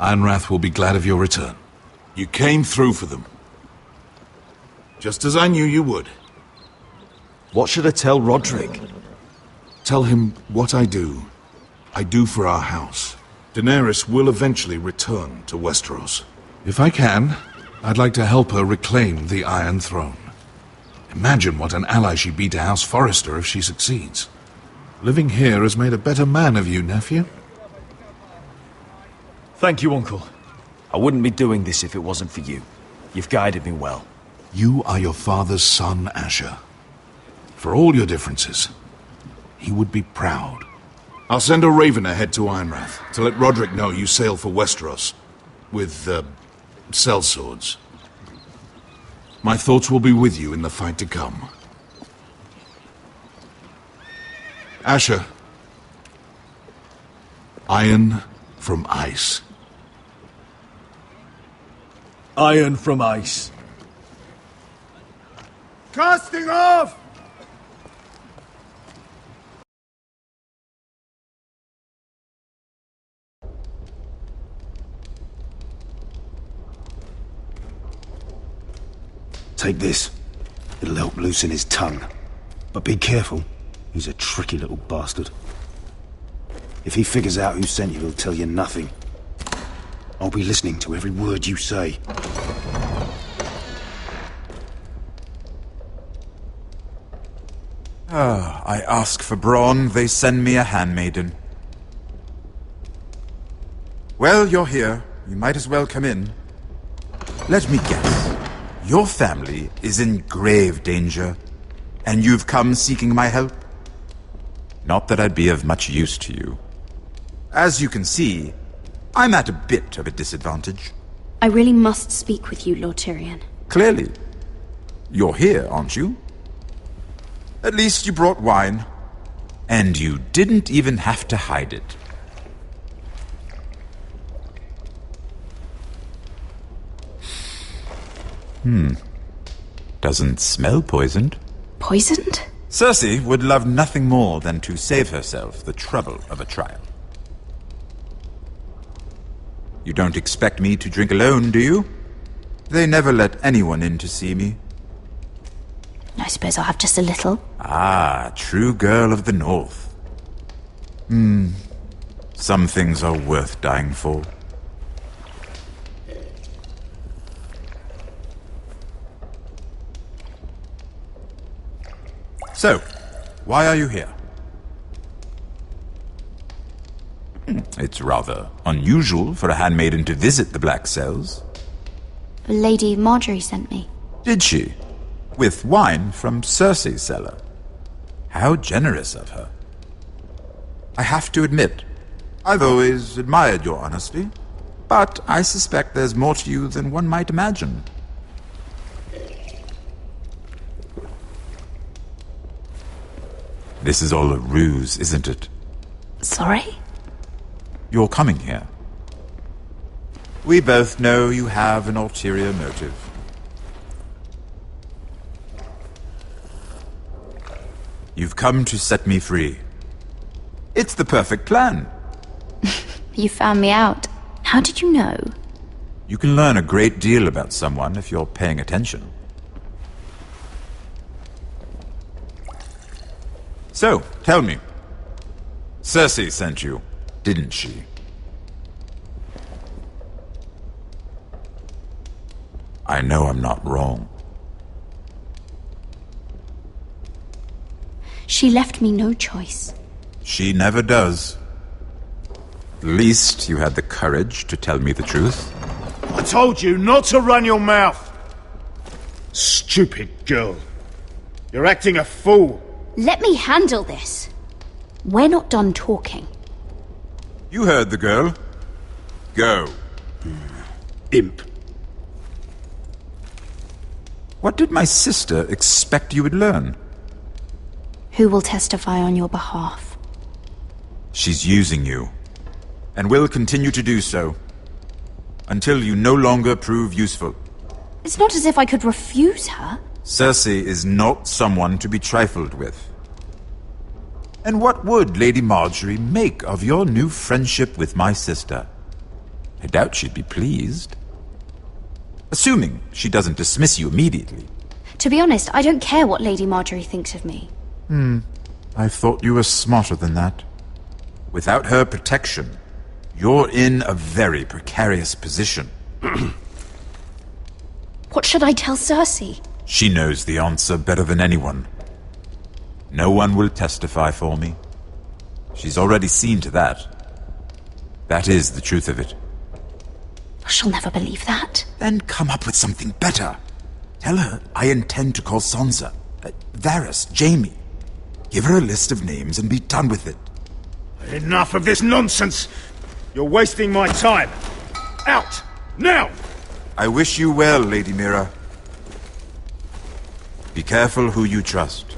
Ironrath will be glad of your return. You came through for them. Just as I knew you would. What should I tell Roderick? Tell him what I do for our house. Daenerys will eventually return to Westeros. If I can, I'd like to help her reclaim the Iron Throne. Imagine what an ally she'd be to House Forrester if she succeeds. Living here has made a better man of you, nephew. Thank you, Uncle. I wouldn't be doing this if it wasn't for you. You've guided me well. You are your father's son, Asher. For all your differences, he would be proud. I'll send a raven ahead to Ironrath to let Roderick know you sail for Westeros with, sellswords. My thoughts will be with you in the fight to come. Asher. Iron from ice. Iron from ice. Casting off! Take this. It'll help loosen his tongue. But be careful. He's a tricky little bastard. If he figures out who sent you, he'll tell you nothing. I'll be listening to every word you say. I ask for brawn, they send me a handmaiden. Well, you're here. You might as well come in. Let me guess. Your family is in grave danger, and you've come seeking my help? Not that I'd be of much use to you. As you can see, I'm at a bit of a disadvantage. I really must speak with you, Lord Tyrion. Clearly. You're here, aren't you? At least you brought wine. And you didn't even have to hide it. Doesn't smell poisoned. Poisoned? Cersei would love nothing more than to save herself the trouble of a trial. You don't expect me to drink alone, do you? They never let anyone in to see me. I suppose I'll have just a little. Ah, true girl of the North. Some things are worth dying for. So, why are you here? It's rather unusual for a handmaiden to visit the Black Cells. Lady Marjorie sent me. Did she? With wine from Cersei's cellar. How generous of her. I have to admit, I've always admired your honesty, but I suspect there's more to you than one might imagine. This is all a ruse, isn't it? Sorry? You're coming here. We both know you have an ulterior motive. You've come to set me free. It's the perfect plan. You found me out. How did you know? You can learn a great deal about someone if you're paying attention. So, tell me. Cersei sent you, didn't she? I know I'm not wrong. She left me no choice. She never does. At least you had the courage to tell me the truth. I told you not to run your mouth! Stupid girl. You're acting a fool. Let me handle this. We're not done talking. You heard the girl. Go. Imp. What did my sister expect you would learn? Who will testify on your behalf? She's using you, and will continue to do so, until you no longer prove useful. It's not as if I could refuse her. Cersei is not someone to be trifled with. And what would Lady Marjorie make of your new friendship with my sister? I doubt she'd be pleased. Assuming she doesn't dismiss you immediately. To be honest, I don't care what Lady Marjorie thinks of me. I thought you were smarter than that. Without her protection, you're in a very precarious position. What should I tell Cersei? She knows the answer better than anyone. No one will testify for me. She's already seen to that. That is the truth of it. She'll never believe that. Then come up with something better. Tell her I intend to call Sansa, Varys, Jaime. Give her a list of names and be done with it. Enough of this nonsense! You're wasting my time! Out! Now! I wish you well, Lady Mira. Be careful who you trust.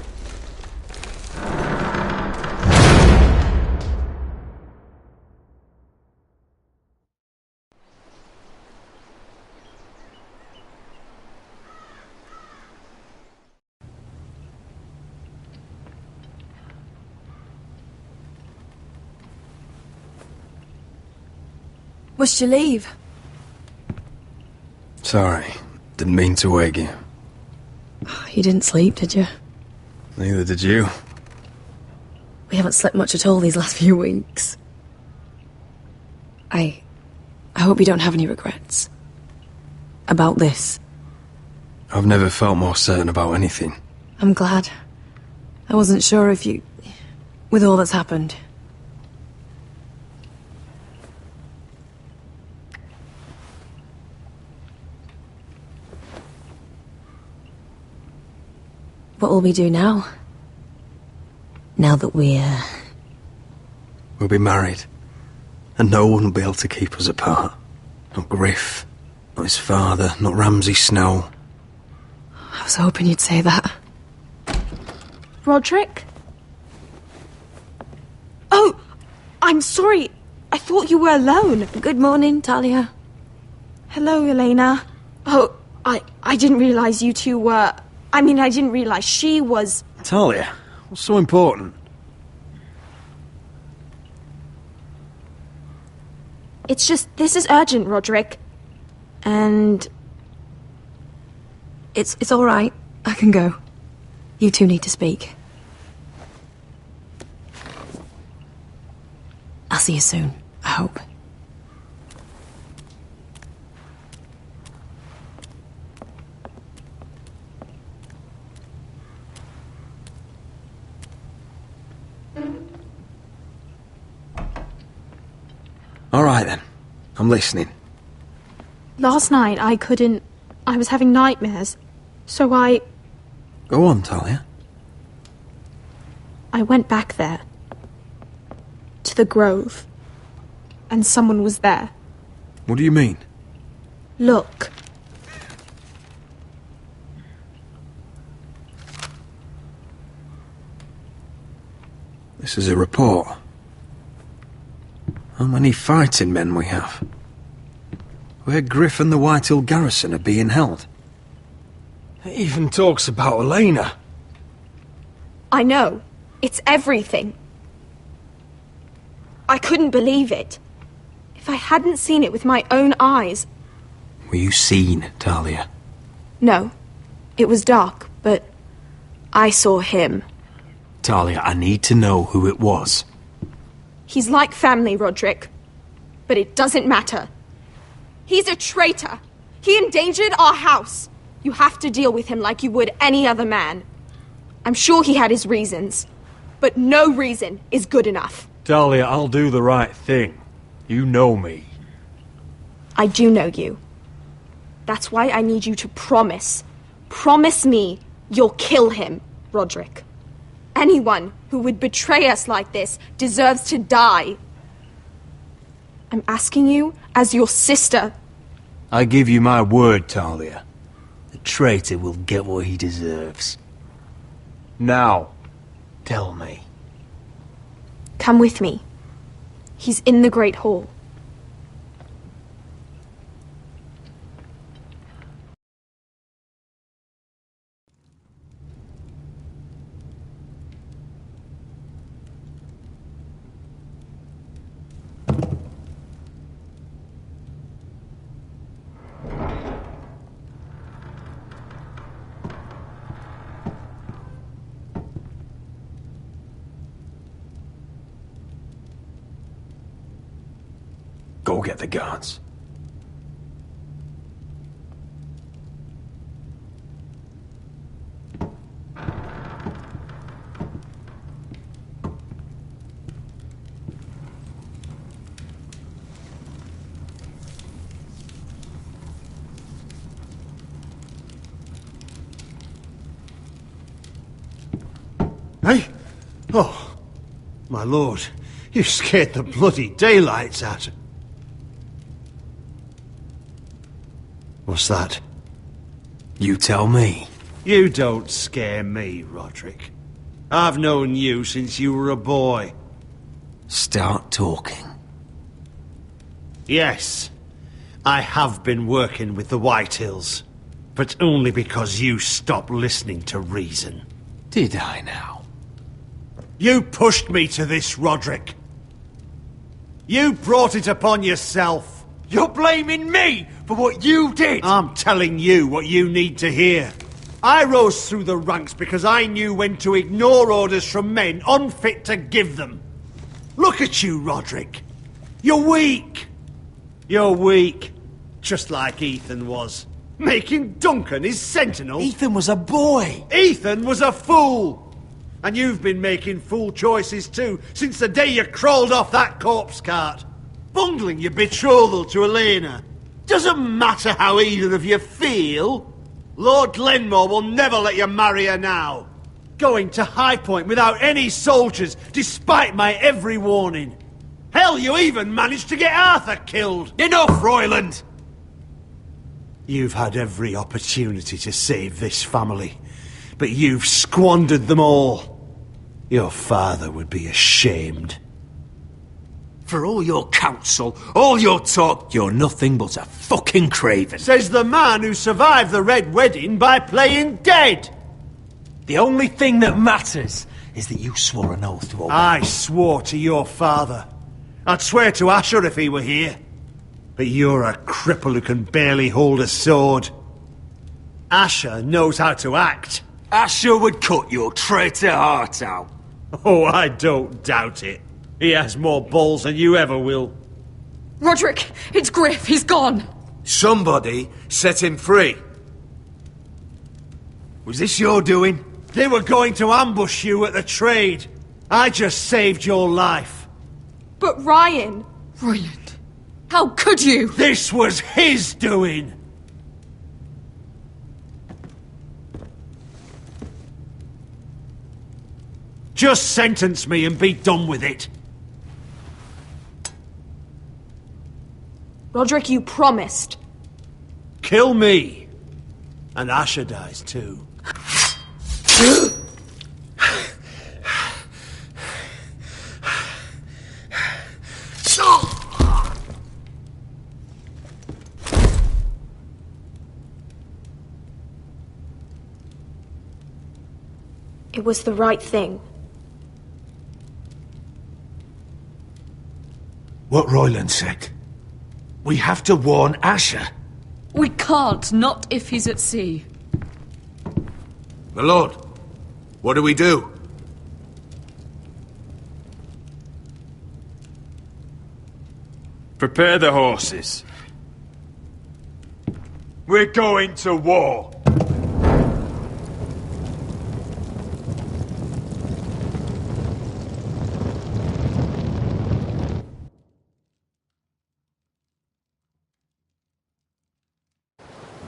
Must you leave? Sorry, didn't mean to wake you. You didn't sleep, did you? Neither did you. We haven't slept much at all these last few weeks. I hope you don't have any regrets. About this. I've never felt more certain about anything. I'm glad. I wasn't sure if you... with all that's happened. What will we do now? Now that we're... We'll be married. And no one will be able to keep us apart. Not Griff, not his father, not Ramsay Snow. I was hoping you'd say that. Roderick? Oh, I'm sorry. I thought you were alone. Good morning, Talia. Hello, Elena. Oh, I didn't realize you two were... I didn't realize she was... Talia, what's so important? It's just, this is urgent, Roderick. And... It's all right. I can go. You two need to speak. I'll see you soon, I hope. All right then, I'm listening. Last night I was having nightmares. So I Go on, Talia. went back there. To the grove. And someone was there. What do you mean? Look. This is a report. How many fighting men we have? Where Griff and the Whitehill garrison are being held. It even talks about Elena. I know. It's everything. I couldn't believe it. If I hadn't seen it with my own eyes... Were you seen, Talia? No. It was dark, but I saw him. Talia, I need to know who it was. He's like family, Roderick. But it doesn't matter. He's a traitor. He endangered our house. You have to deal with him like you would any other man. I'm sure he had his reasons. But no reason is good enough. Talia, I'll do the right thing. You know me. I do know you. That's why I need you to promise. Promise me you'll kill him, Roderick. Anyone who would betray us like this deserves to die. I'm asking you as your sister. I give you my word, Talia. The traitor will get what he deserves. Now, tell me. Come with me. He's in the Great Hall. Go get the guards. Hey? Oh, my lord, you scared the bloody daylights out of... What's that? You tell me. You don't scare me, Roderick. I've known you since you were a boy. Start talking. Yes, I have been working with the Whitehills, but only because you stopped listening to reason. Did I now? You pushed me to this, Roderick. You brought it upon yourself. You're blaming me for what you did! I'm telling you what you need to hear. I rose through the ranks because I knew when to ignore orders from men unfit to give them. Look at you, Roderick. You're weak. You're weak. Just like Ethan was. Making Duncan his sentinel. Ethan was a boy! Ethan was a fool! And you've been making fool choices too, since the day you crawled off that corpse cart. Bungling your betrothal to Elena. Doesn't matter how either of you feel. Lord Glenmore will never let you marry her now. Going to High Point without any soldiers, despite my every warning. Hell, you even managed to get Arthur killed. Enough, Royland! You've had every opportunity to save this family, but you've squandered them all. Your father would be ashamed. For all your counsel, all your talk, you're nothing but a fucking craven. Says the man who survived the Red Wedding by playing dead. The only thing that matters is that you swore an oath to obey. I swore to your father. I'd swear to Asher if he were here. But you're a cripple who can barely hold a sword. Asher knows how to act. Asher would cut your traitor heart out. Oh, I don't doubt it. He has more balls than you ever will. Roderick, it's Griff. He's gone. Somebody set him free. Was this your doing? They were going to ambush you at the trade. I just saved your life. But Ryan... Royland, how could you? This was his doing. Just sentence me and be done with it. Roderick, you promised. Kill me. And Asher dies too. It was the right thing. What Royland said. We have to warn Asher. We can't, not if he's at sea. My lord, what do we do? Prepare the horses. We're going to war.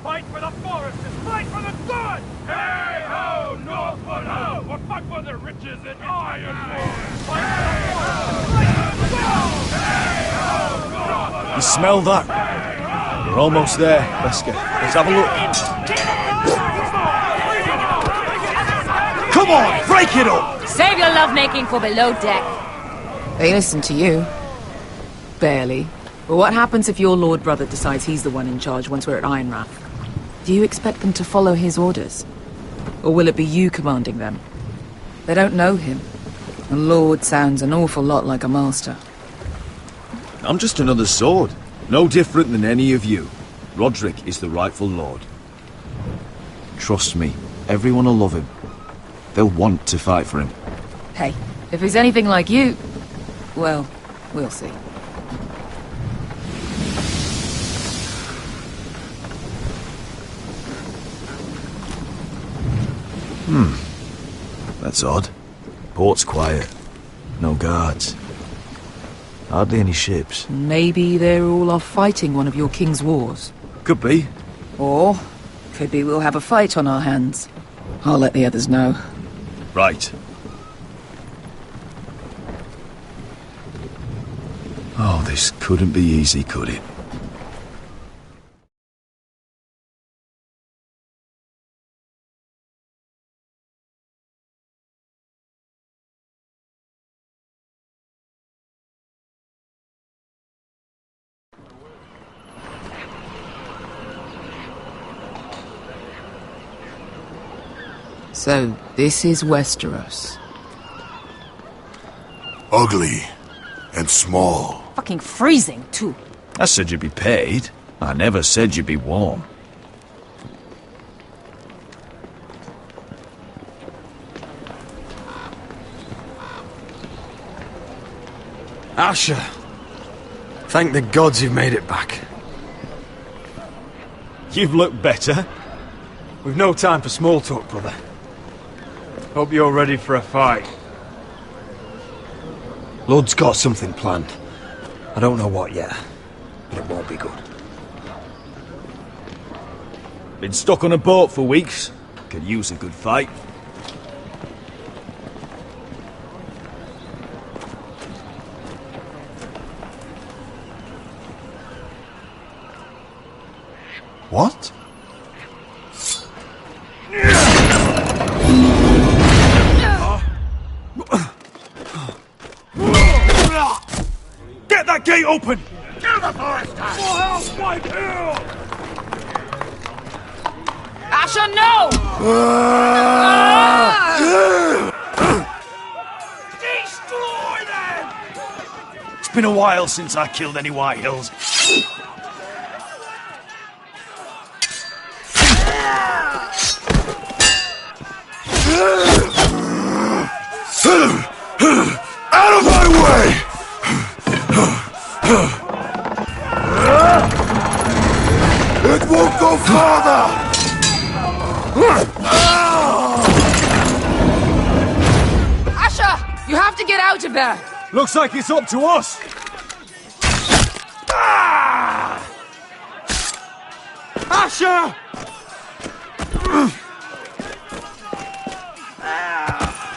Fight for the foresters! Fight for the sword! Hey-ho, Northwood, ho! Or fight for the riches in Ironwood! Fight for the foresters! Fight for the sword! Hey-ho, Northwood! You smell that? We're almost there, Wesker. Let's have a look. Come on, break it up! Save your lovemaking for below deck. They listen to you. Barely. But what happens if your lord brother decides he's the one in charge once we're at Ironrath? Do you expect them to follow his orders? Or will it be you commanding them? They don't know him. A lord sounds an awful lot like a master. I'm just another sword. No different than any of you. Roderick is the rightful lord. Trust me, everyone will love him. They'll want to fight for him. Hey, if he's anything like you, well, we'll see. That's odd. Port's quiet. No guards. Hardly any ships. Maybe they're all off fighting one of your king's wars. Could be. Or could be we'll have a fight on our hands. I'll let the others know. Right. Oh, this couldn't be easy, could it? So, this is Westeros. Ugly. And small. Fucking freezing, too. I said you'd be paid. I never said you'd be warm. Asher. Thank the gods you've made it back. You've looked better. We've no time for small talk, brother. Hope you're ready for a fight. Lord's got something planned. I don't know what yet, but it won't be good. Been stuck on a boat for weeks. Could use a good fight. What? Get that gate open! Kill the forester! For help, Whitehill! Asher, no! Destroy them! It's been a while since I killed any Whitehills. Out of my way! It won't go farther! Asher, you have to get out of there! Looks like it's up to us! Asher!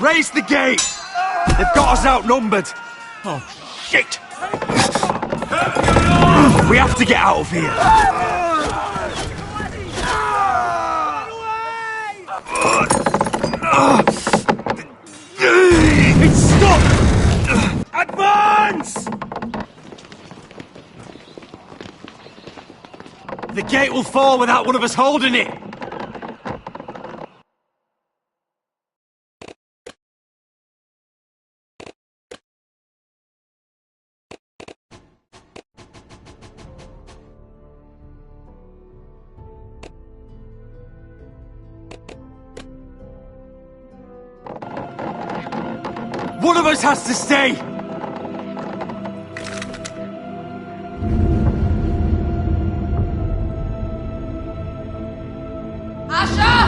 Raise the gate! They've got us outnumbered! Oh, shit! We have to get out of here! It's stuck! Advance! The gate will fall without one of us holding it! One of us has to stay! Asher!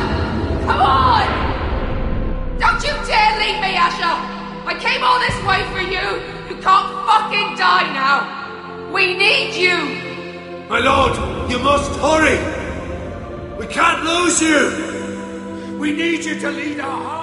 Come on! Don't you dare leave me, Asher! I came all this way for you! You can't fucking die now! We need you! My lord, you must hurry! We can't lose you! We need you to lead our house!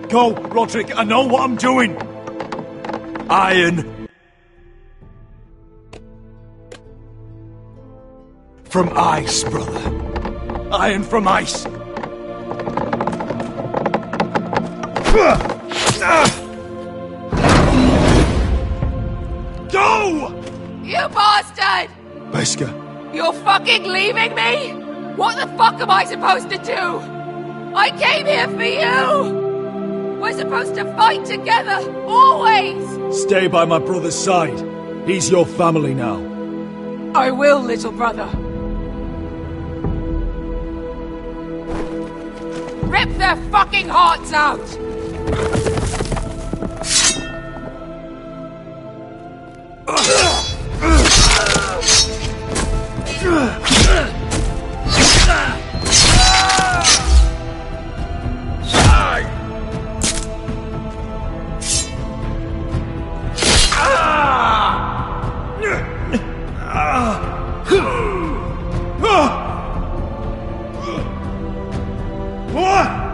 Go, Roderick, I know what I'm doing! Iron! From ice, brother. Iron from ice! Go! You bastard! Wesker. You're fucking leaving me? What the fuck am I supposed to do? I came here for you! We're supposed to fight together, always! Stay by my brother's side. He's your family now. I will, little brother. Rip their fucking hearts out! What?